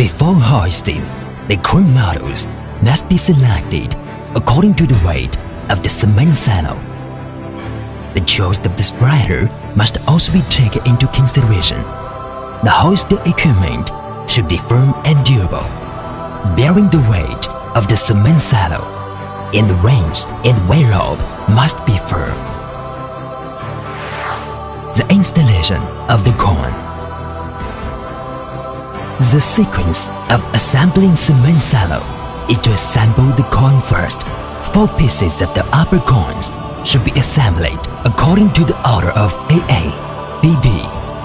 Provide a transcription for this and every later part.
Before hoisting, the crane models must be selected according to the weight of the cement silo. The choice of the spreader must also be taken into consideration. The hoisting equipment should be firm and durable, bearing the weight of the cement silo, and the range and wear rope must be firm. The installation of the cone. The sequence of assembling cement silo is to assemble the cone first. 4 pieces of the upper cones should be assembled according to the order of AA, BB,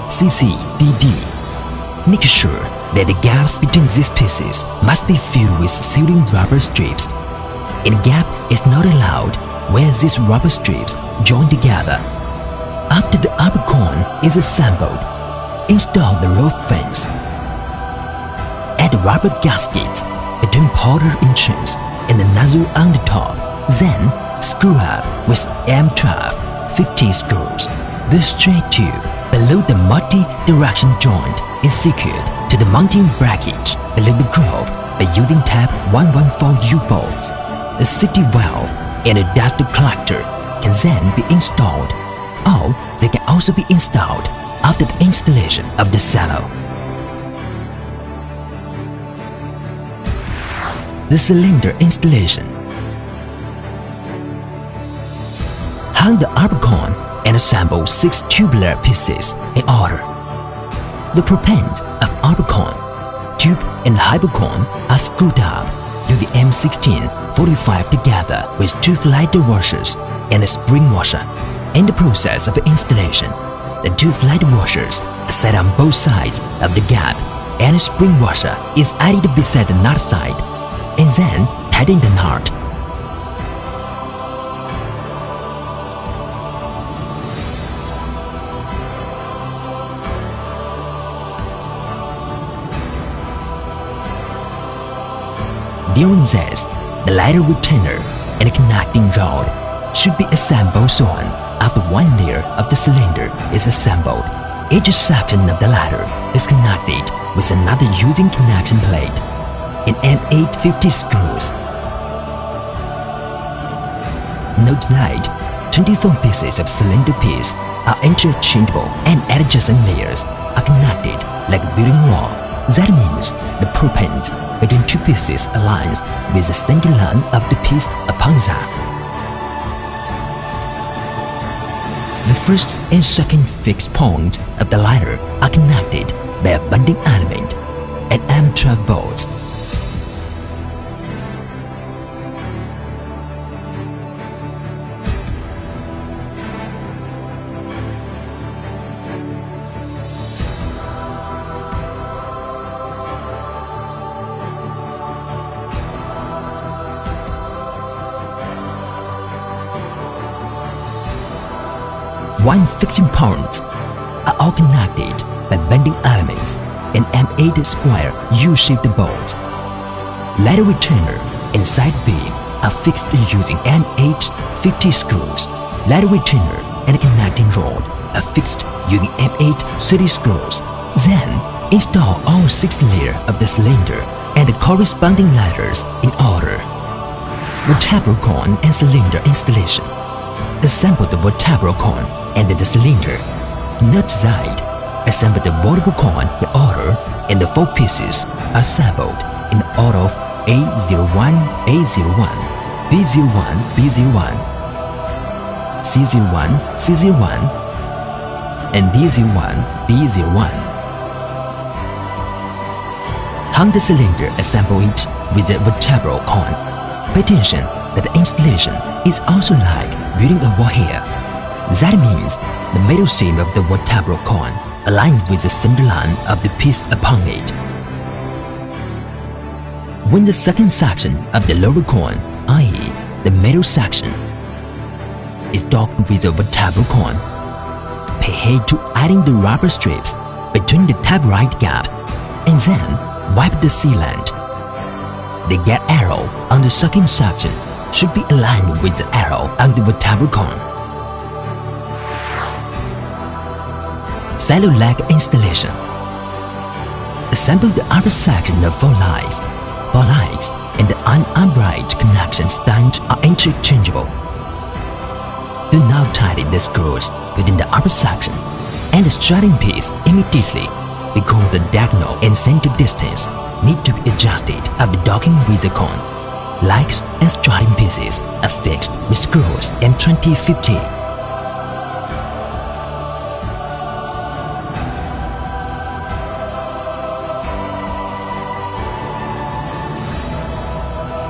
CC, DD. Make sure that the gaps between these pieces must be filled with sealing rubber strips. A gap is not allowed where these rubber strips join together. After the upper cone is assembled, install the roof fence. Add rubber gaskets between powder inches and the nozzle on the top. Then screw up with M12 50 screws. The straight tube below the multi-direction joint is secured to the mounting bracket below the groove by using Type 114 U-bolts. A safety valve and a dust collector can then be installed, or they can also be installed after the installation of the silo. The cylinder installation. Hang the upper cone and assemble 6 tubular pieces in order. The propellants of upper cone, tube and hypocone are screwed up using M16-45 together with 2 flight washers and a spring washer. In the process of installation, the 2 flight washers are set on both sides of the gap and a spring washer is added beside the nut side, and then tighten the knot. During this, the ladder retainer and the connecting rod should be assembled so on. After 1 layer of the cylinder is assembled, each section of the ladder is connected with another using connection plate and M8 50 screws. Note that 24 pieces of cylinder piece are interchangeable and adjacent layers are connected like a building wall. That means the propellant between 2 pieces aligns with the center line of the piece upon that. The first and second fixed points of the ladder are connected by a bonding element and M12 bolts. One fixing points are all connected by bending elements and M8 square U-shaped bolts. Ladder retainer and side beam are fixed using M8 50 screws. Ladder retainer and connecting rod are fixed using M8 30 screws. Then install all 6 layers of the cylinder and the corresponding ladders in order. Vertebral cone and cylinder installation. Assemble the vertebral cone and the cylinder. Nut side. Assemble the vertebral cone in order, and the 4 pieces are assembled in the order of A01, A01, B01, B01, C01, C01, and D01, D01. Hang the cylinder, assemble it with the vertebral cone. Pay attention that the installation is also like building a wall here. That means the middle seam of the vertebral cone aligned with the center line of the piece upon it. When the second section of the lower cone, i.e. the middle section, is docked with the vertebral cone, pay heed to adding the rubber strips between the tab right gap and then wipe the sealant. The gap arrow on the second section should be aligned with the arrow on the vertebral cone. Silo leg installation. Assemble the upper section of 4 legs. 4 legs and the upright connection stand are interchangeable. Do not tighten the screws within the upper section and the starting piece immediately, because the diagonal and center distance need to be adjusted after docking with the cone. Legs and starting pieces are fixed with screws M2050.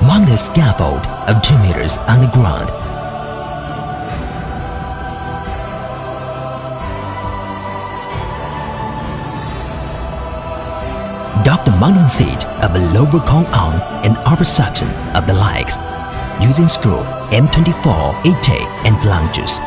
Mount a scaffold of 2 meters on the ground. Dock the mounting seat of the lower cone arm and upper section of the legs using screw M24, 80 and flanges.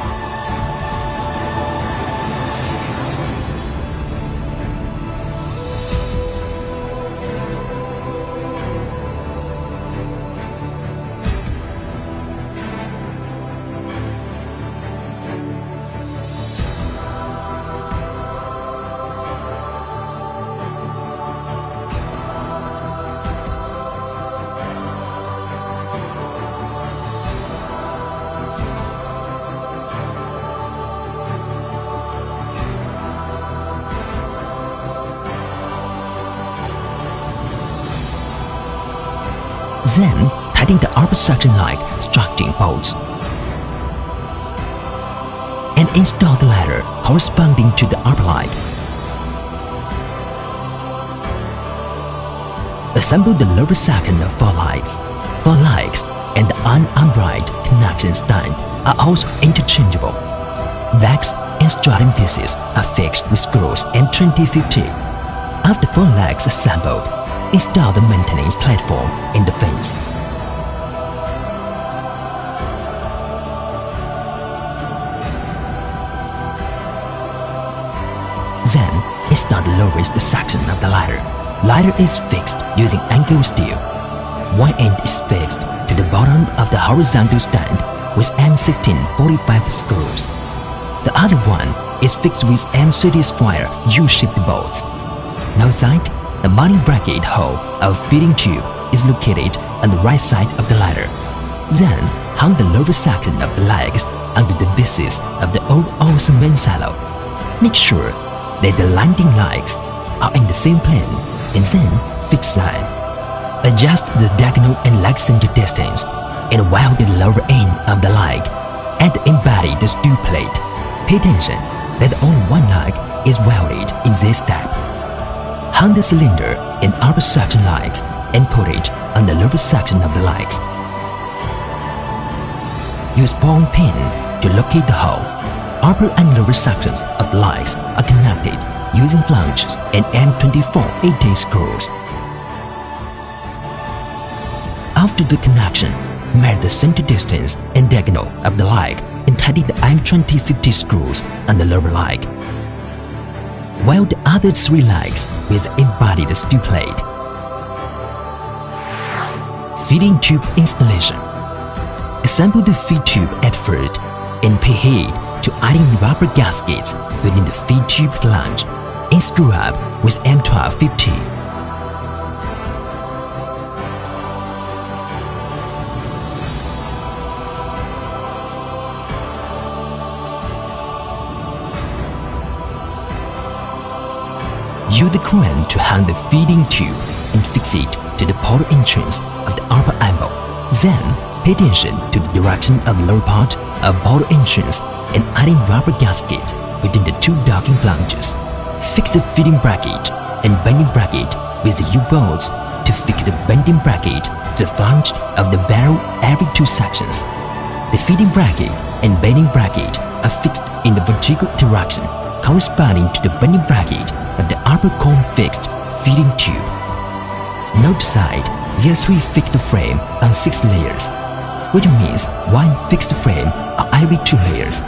Then, tighten the upper section like structuring bolts and install the ladder corresponding to the upper leg. Assemble the lower section of 4 legs. 4 legs and the upright connection stand are also interchangeable. Legs and starting pieces are fixed with screws M2050. After 4 legs assembled, install the maintenance platform in the fence. Then, install the lowest section of the ladder. Ladder is fixed using angle steel. One end is fixed to the bottom of the horizontal stand with M1645 screws. The other one is fixed with M30 square U-shaped bolts. Outside, the mounting bracket hole of feeding tube is located on the right side of the ladder. Then, hang the lower section of the legs under the basis of the overall cement silo. Make sure that the landing legs are in the same plane and then fix them. Adjust the diagonal and leg center distance and weld the lower end of the leg and embody the steel plate. Pay attention that only one leg is welded in this step. Hang the cylinder in upper section legs and put it on the lower section of the legs. Use ball pin to locate the hole. Upper and lower sections of the legs are connected using flanges and M24 80 screws. After the connection, measure the center distance and diagonal of the leg and tighten the M2050 screws on the lower leg. Weld the other 3 legs with the embodied steel plate. Feeding tube installation. Assemble the feed tube at first and pay heed to adding rubber gaskets within the feed tube flange and screw up with M1250. Use the crane to hang the feeding tube and fix it to the portal entrance of the upper angle. Then, pay attention to the direction of the lower part of portal entrance and adding rubber gaskets within the 2 docking flanges. Fix the feeding bracket and bending bracket with the U-bolts to fix the bending bracket to the flange of the barrel every 2 sections. The feeding bracket and bending bracket are fixed in the vertical direction corresponding to the bending bracket of the upper cone fixed feeding tube. Note side, there are 3 fixed frames on 6 layers, which means 1 fixed frame on every 2 layers.